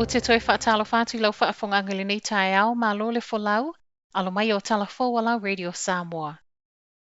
O te toi whaatalo whātu lau whaafonganga nei tae ao mā lo le folau, alo mai o tala whawala Radio Samoa.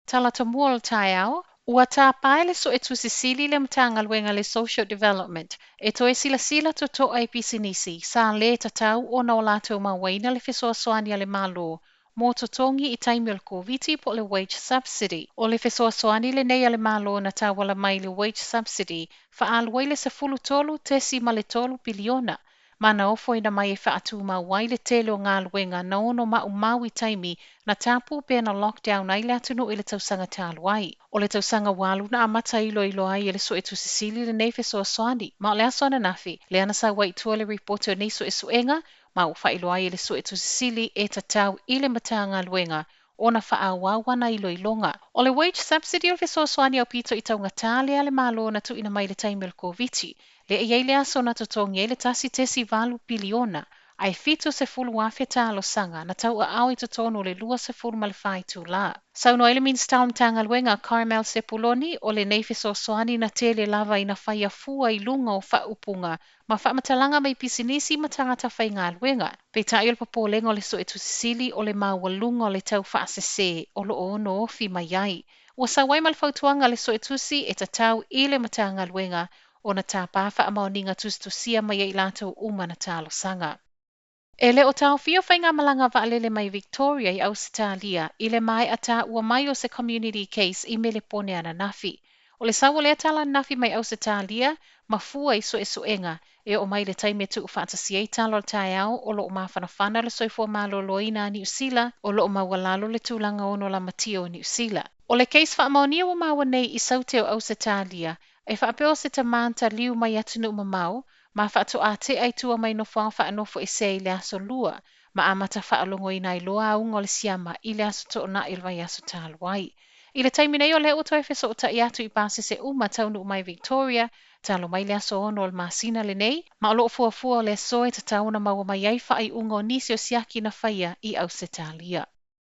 Tala ta mua o tae ao, ua tā paele so e tusisili le mtanga luenga le social development, e toi sila to to ai pisinisi, sa le tatau o na o lātou mawaina le fesoa soania le malo, mō totongi I taimi o le COVID po le wage subsidy. O le fesoa soani le nei le malo na tā wala mai le wage subsidy, whaaluai le se fulu tolu tesi ma le tolu biliona. Mana ofo ina mai e whaatu mawai le tele o ngā luenga na ono mau I taimi na tāpū pēr na lockdown ai le atunu I le tausanga tālu ai. O le tausanga walu na amata ilo ai e le so e tusisili le nei fesoa soani. Ma o le aso ana nafi, le ana sa wai tua le reporter nei so e suenga, ma o whailo ai e le so e tusisili e tatau I le mata ngā luenga o na whaawawa na ilonga. O le wage subsidy o le fesoa soani au pito I taunga tāle ale malo na tu ina mai le taimi o le COVID. Le iei le aso na totongi e le tasi tesi valu biliona, ai fito se fulu afia tālo sanga na tau a au I totono le lua se fulu ma le whai tū la. Sauno ele min staum tanga luenga Carmel Sepuloni o le neifeso soani na tele lava ina whaia fua I lunga o whaupunga, ma whamatalanga mai pisinisi ma tangata whai ngā luenga. Pe tai o le papolenga o le so e tusisili o le mawalunga o le tau whaasese o lo ono ofi mai ai. Ua sawai mal fautuanga le so e tusi e tatau I le matanga luenga o na tāpāwha a maoninga tustusia mai I lātou uma na tālo sanga. E le o tau fio whainga malanga waalele mai Victoria I Ausitalia, I le mai a tā ua mai o se community case I mele pone ana nafi. O le sawa lea tala nafi mai Ausitalia, ma fua I so e suenga, e o mai le taime tu uwhaatasi e talo tae au, o lo o mawhanawhana le soifua malo loina New Zealand, o lo o mawalalo le tūlanga ono la matio New Zealand. O le case whaamaunia wa mawa nei I sauteo Ausitalia, e whaapeo se ta manta liu mai atunu mamau, ma whaato a te ai tua mai no whaanofo I se I le aso lua, ma amata whaalongo I nai loa aunga o le siama I le aso to na ilwai aso tāluai. I le taimi nei o le uto e wheso o ta iatu I base se uma taunu mai Victoria, talo mai le aso ono o le masina le nei, ma o loo fuafua o le aso e ta tauna maua mai ai whaai unga o nisi o siaki na whaia I Ausitalia.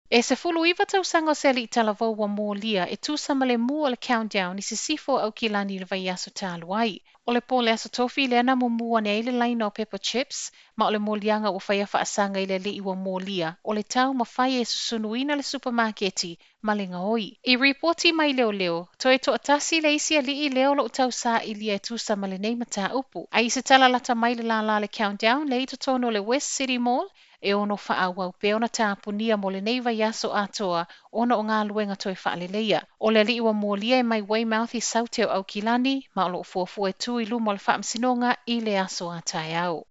E se fulu iwa tau sango seli I talavau wa mōlia e tūsama le mua o le countdown I se sifo au ki lani le vai aso tālu ai. O le pō le aso tofi le ana mua ne ele laina o pepper chips, ma o le mōlianga o whaia whaasanga I le li wa mōlia, o le tau ma whaia e susunuina le supermarketi, ma le ngaoi. I reporti mai leo, to e to atasi le isi a li I leo lo tau sa I lia e tūsama le nei mata upu. A I se tala lata mai le la le countdown, le I to tono le West City Mall, e ono whaawau pe ona tāpunia mo le neiva yaso atoa ona o ngā luenga toi whaaleleia. O le li iwa mōlia e mai Weymouth I sauteo au kilani, ma o lo fuafua e tui lumo le whaamsinonga I le aso atai au.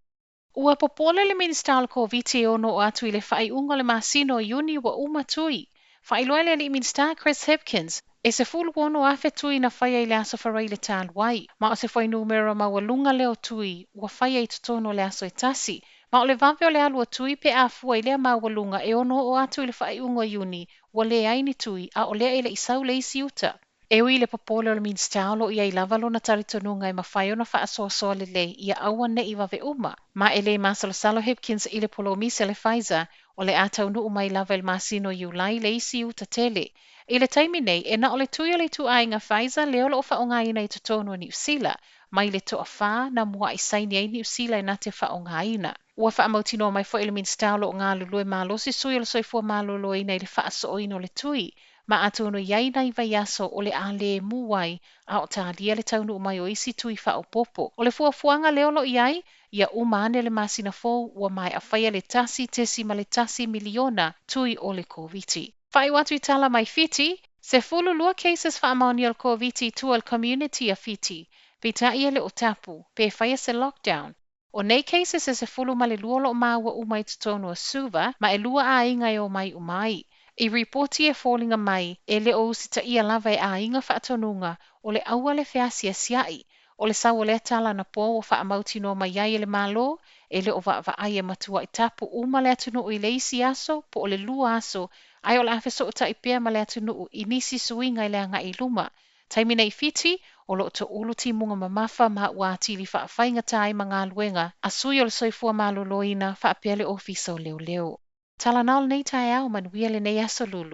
Ua popole le minista al COVID ono o atu I le whai unga le masino Iuni wa uma tui. Whailoa le li minista Chris Hipkins, e se fulu ono afe tui na whaia I le aso wharai le tāluai, ma o se whai numero ma walunga leo tui, ua whaia I tutono le aso e tasi, ma o le vampe o le alua tui pe a fua I lea mawalunga e ono o atu I le whai unga Iuni, wa le aini tui a o lea I le isau le isi uta. E ui le popole o le minsta alo ia I lavalo na taritonunga I mawhai ona wha asoa le le ia aua ne I wave uma. Ma e le Masalo Hipkins I le polomise le Pfizer, o le atau nuu mai lava il masino Iulai le isi uta tele. I le taimi nei, e na o le tui o le tu ainga Pfizer leo lo o whaonga ina I totono New Zealand, mai le toa wha na mua I saini ai New Zealand na te whaonga ina. Ua whaamautino mai fo ele minsta alo o ngā lulue malosi sui o le soifua malolo ina I le whaaso ino le tui. Ma atono iai nai vai aso o le a le muai a o tālia le taunu mai o isi tui whao popo. O le fuafuanga leo lo iai, ia umane le masina fō ua mai a whaia le tasi tesi ma le tasi miliona tui o le COVID. Whai watu I tala mai fiti, se fulu lua cases whaamaoni al COVID tu al community a fiti, pe ta ia le o tapu, pe whaia se lockdown. O nei cases e se fulu ma le lua lo maua umai tutono a suva, ma e lua a inga o mai umai. I reporti e fōlinga mai, e le o usita ia lava e a inga whaatonunga, o le aua le whiasia siai, o le sawa le tala na po o whaamauti no mai ai le malo, e le o wa ai e matua I tapu uma le atunu I le isi aso, po o le lua aso, ai o le awheso o ta I pia ma le atunu I nisi suinga I le anga I luma. Taimina I fiti, o lo to uluti munga mamafa ma ua atili whaafainga tai ma ngā luenga, a sui o le soifua maloloina whaapele ofisa o leo leo. Tala nal nei tae au man wia le nei aso lulu.